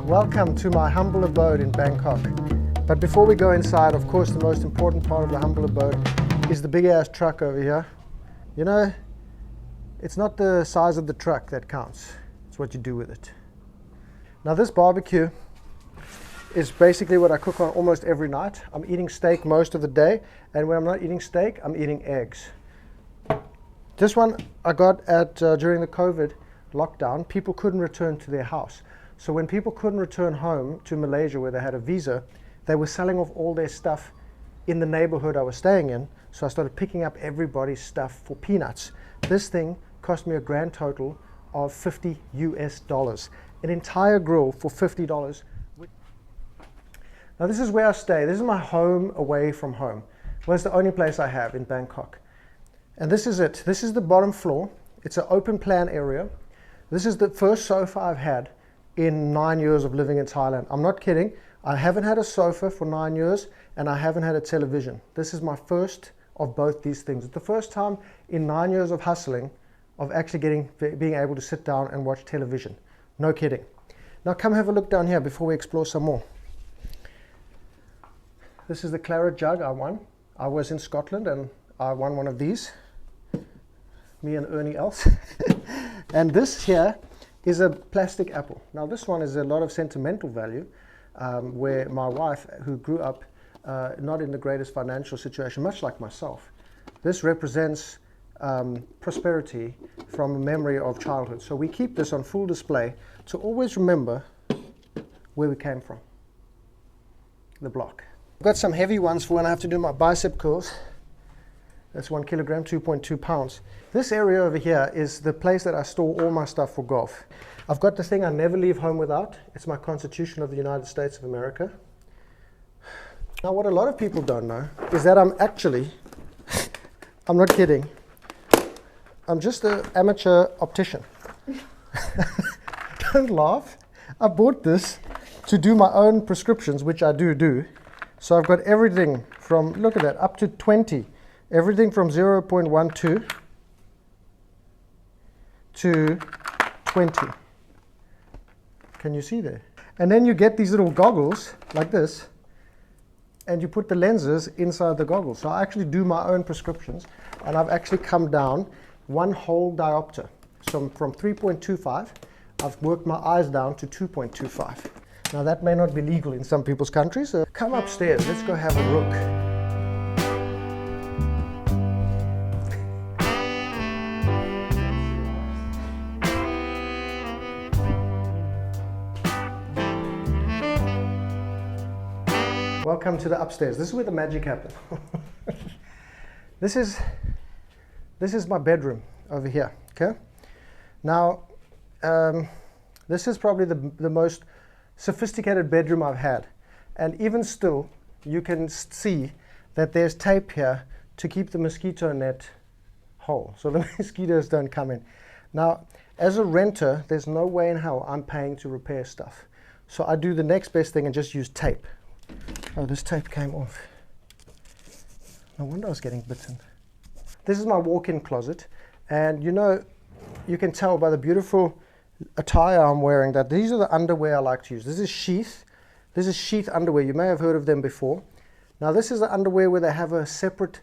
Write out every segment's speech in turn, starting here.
Welcome to my humble abode in Bangkok. But before we go inside, of course, the most important part of the humble abode is the big ass truck over here. You know, it's not the size of the truck that counts, it's what you do with it. Now this barbecue is basically what I cook on almost every night. I'm eating steak most of the day, and when I'm not eating steak, I'm eating eggs. This one I got at during the COVID lockdown. People couldn't return to their house. So when people couldn't return home to Malaysia where they had a visa, they were selling off all their stuff in the neighborhood I was staying in. So I started picking up everybody's stuff for peanuts. This thing cost me a grand total of $50 US. An entire grill for $50. Now this is where I stay. This is my home away from home. Well, it's the only place I have in Bangkok. And this is it. This is the bottom floor. It's an open plan area. This is the first sofa I've had in 9 years of living in Thailand. I'm not kidding. I haven't had a sofa for 9 years, and I haven't had a television. This is my first of both these things. It's the first time in 9 years of hustling of actually being able to sit down and watch television. No kidding. Now come have a look down here before we explore some more. This is the claret jug I won. I was in Scotland and I won one of these. Me and Ernie else. And this here is a plastic apple. Now this one is a lot of sentimental value, where my wife, who grew up not in the greatest financial situation, much like myself, this represents prosperity from a memory of childhood. So we keep this on full display to always remember where we came from, the block. I've got some heavy ones for when I have to do my bicep curls. That's 1 kilogram, 2.2 pounds. This area over here is the place that I store all my stuff for golf. I've got the thing I never leave home without. It's my Constitution of the United States of America. Now what a lot of people don't know is that I'm actually, I'm not kidding, I'm just an amateur optician. Don't laugh. I bought this to do my own prescriptions, which I do. So I've got everything from, look at that, up to 20. Everything from 0.12 to 20. Can you see there? And then you get these little goggles like this, and you put the lenses inside the goggles. So I actually do my own prescriptions, and I've actually come down one whole diopter. So from 3.25, I've worked my eyes down to 2.25. Now that may not be legal in some people's countries, so come upstairs, let's go have a look. Welcome to the upstairs. This is where the magic happens. This is my bedroom over here. Okay. Now, this is probably the most sophisticated bedroom I've had, and even still, you can see that there's tape here to keep the mosquito net whole, so the mosquitoes don't come in. Now, as a renter, there's no way in hell I'm paying to repair stuff, so I do the next best thing and just use tape. Oh, this tape came off. No wonder I was getting bitten. This is my walk-in closet, and you can tell by the beautiful attire I'm wearing that these are the underwear I like to use. This is Sheath. This is Sheath underwear. You may have heard of them before. Now this is the underwear where they have a separate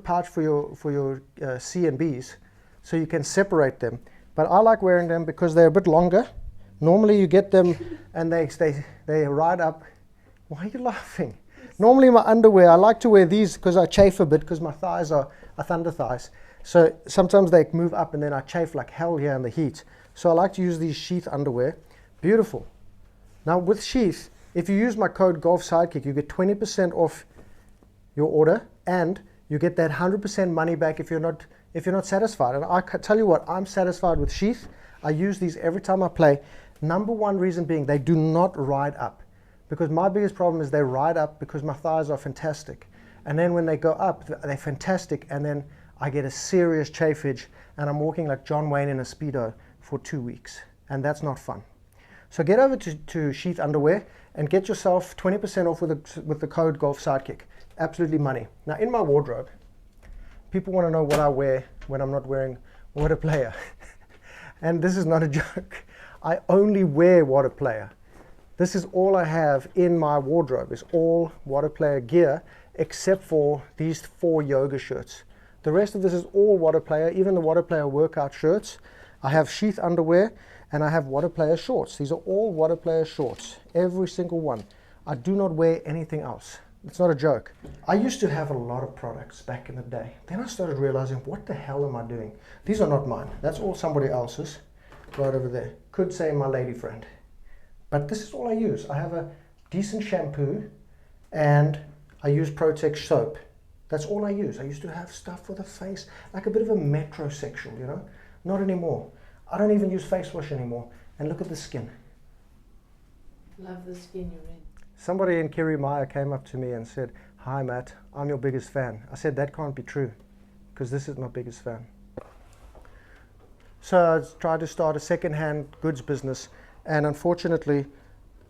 pouch for your C and Bs, so you can separate them. But I like wearing them because they're a bit longer. Normally you get them and they ride up. Why are you laughing? Normally my underwear, I like to wear these because I chafe a bit because my thighs are thunder thighs. So sometimes they move up and then I chafe like hell here in the heat. So I like to use these Sheath underwear. Beautiful. Now with Sheath, if you use my code Golf Sidekick, you get 20% off your order, and you get that 100% money back if you're not satisfied. And I tell you what, I'm satisfied with Sheath. I use these every time I play. Number one reason being they do not ride up. Because my biggest problem is they ride up because my thighs are fantastic. And then when they go up, they're fantastic, and then I get a serious chafage, and I'm walking like John Wayne in a Speedo for 2 weeks. And that's not fun. So get over to Sheath underwear and get yourself 20% off with the code Golf Sidekick. Absolutely money. Now in my wardrobe, people want to know what I wear when I'm not wearing water player. And this is not a joke. I only wear water player. This is all I have in my wardrobe, is all water player gear, except for these 4 yoga shirts. The rest of this is all water player, even the water player workout shirts. I have Sheath underwear and I have water player shorts. These are all water player shorts, every single one. I do not wear anything else. It's not a joke. I used to have a lot of products back in the day. Then I started realizing, what the hell am I doing? These are not mine. That's all somebody else's, right over there. Could say my lady friend. But this is all I use. I have a decent shampoo and I use Protex soap. That's all I use. I used to have stuff for the face, like a bit of a metrosexual, you know? Not anymore. I don't even use face wash anymore. And look at the skin. Love the skin you're in. Somebody in Kirimaya came up to me and said, "Hi Matt, I'm your biggest fan." I said, that can't be true, because this is my biggest fan. So I tried to start a second-hand goods business, and unfortunately,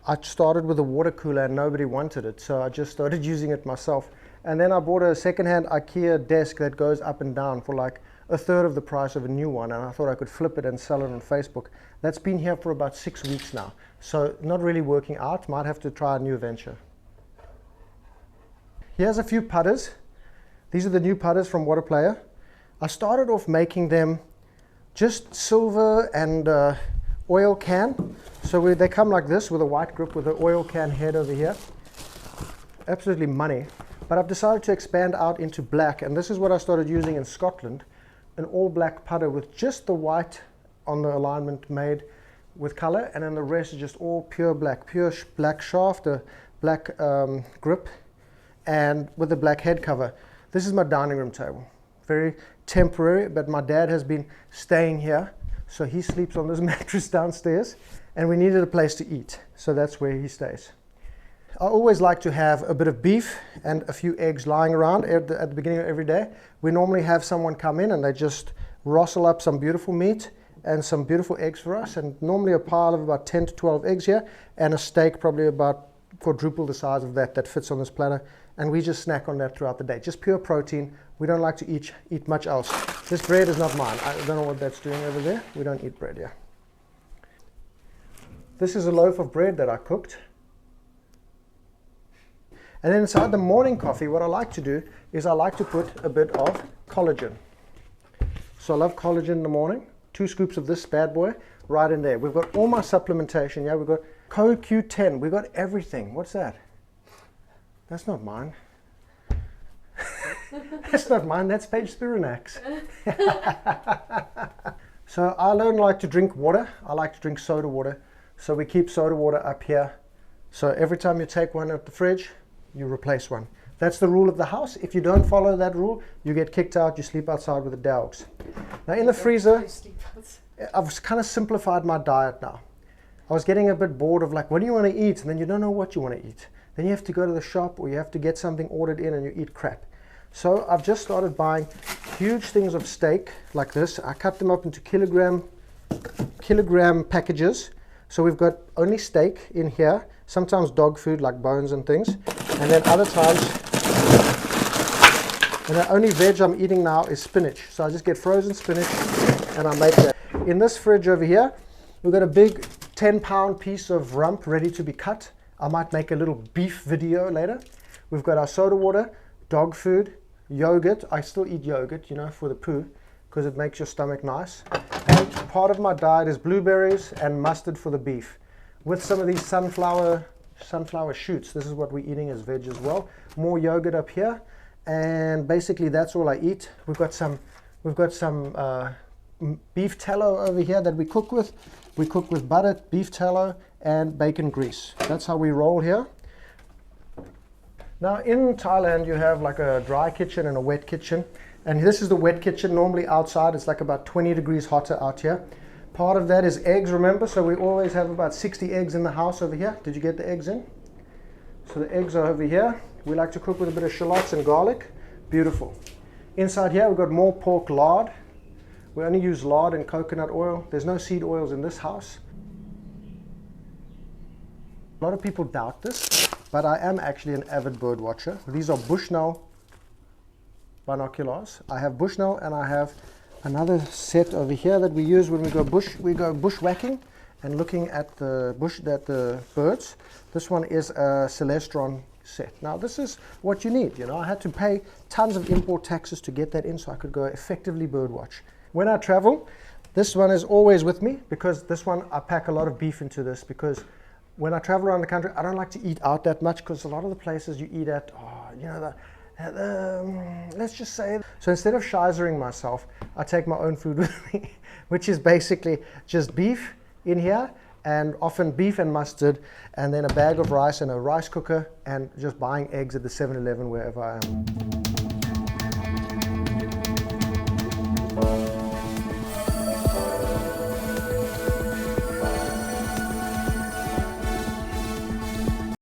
I started with a water cooler and nobody wanted it, so I just started using it myself. And then I bought a second-hand IKEA desk that goes up and down for like a third of the price of a new one, and I thought I could flip it and sell it on Facebook. That's been here for about 6 weeks now, so not really working out. Might have to try a new venture. Here's a few putters. These are the new putters from Water Player. I started off making them just silver and oil can. So they come like this with a white grip with an oil can head over here. Absolutely money. But I've decided to expand out into black, and this is what I started using in Scotland, an all black putter with just the white on the alignment made with color, and then the rest is just all pure black, black shaft, a black grip, and with a black head cover. This is my dining room table. Very temporary, but my dad has been staying here, so he sleeps on this mattress downstairs, and we needed a place to eat, so that's where he stays. I always like to have a bit of beef and a few eggs lying around at the beginning of every day. We normally have someone come in and they just rustle up some beautiful meat and some beautiful eggs for us, and normally a pile of about 10 to 12 eggs here, and a steak probably about quadruple the size of that fits on this platter, and we just snack on that throughout the day. Just pure protein. We don't like to eat much else. This bread is not mine. I don't know what that's doing over there. We don't eat bread here. This is a loaf of bread that I cooked. And then inside the morning coffee, what I like to do is I like to put a bit of collagen. So I love collagen in the morning. 2 scoops of this bad boy right in there. We've got all my supplementation. Yeah, we've got CoQ10. We've got everything. What's that? That's not mine. That's not mine. That's Paige Spiranax. So I don't like to drink water. I like to drink soda water. So we keep soda water up here. So every time you take one out the fridge, you replace one. That's the rule of the house. If you don't follow that rule, you get kicked out, you sleep outside with the dogs. Now in the freezer, I've kind of simplified my diet now. I was getting a bit bored of like, what do you want to eat? And then you don't know what you want to eat. Then you have to go to the shop, or you have to get something ordered in and you eat crap. So I've just started buying huge things of steak like this. I cut them up into kilogram packages. So we've got only steak in here, sometimes dog food like bones and things, and then other times, and the only veg I'm eating now is spinach. So I just get frozen spinach and I make that. In this fridge over here, we've got a big 10-pound piece of rump ready to be cut. I might make a little beef video later. We've got our soda water, dog food, yogurt. I still eat yogurt, you know, for the poo, because it makes your stomach nice. And part of my diet is blueberries and mustard for the beef, with some of these sunflower shoots. This is what we're eating as veg as well. More yogurt up here, and basically that's all I eat. We've got some beef tallow over here that we cook with. We cook with butter, beef tallow, and bacon grease. That's how we roll here. Now in Thailand you have like a dry kitchen and a wet kitchen, and this is the wet kitchen. Normally outside it's like about 20 degrees hotter out here. Part of that is eggs, remember, so we always have about 60 eggs in the house over here. Did you get the eggs in? So the eggs are over here. We like to cook with a bit of shallots and garlic. Beautiful. Inside here we've got more pork lard. We only use lard and coconut oil. There's no seed oils in this house. A lot of people doubt this, but I am actually an avid bird watcher. These are Bushnell binoculars. I have Bushnell, and I have another set over here that we use when we go bushwhacking, and looking at the birds, this one is a Celestron set. Now this is what you need, you know. I had to pay tons of import taxes to get that in so I could go effectively bird watch. When I travel, this one is always with me, because this one, I pack a lot of beef into this, because when I travel around the country, I don't like to eat out that much, because a lot of the places you eat at, you know, let's just say. So instead of shizering myself, I take my own food with me, which is basically just beef in here, and often beef and mustard, and then a bag of rice and a rice cooker, and just buying eggs at the 7-Eleven wherever I am.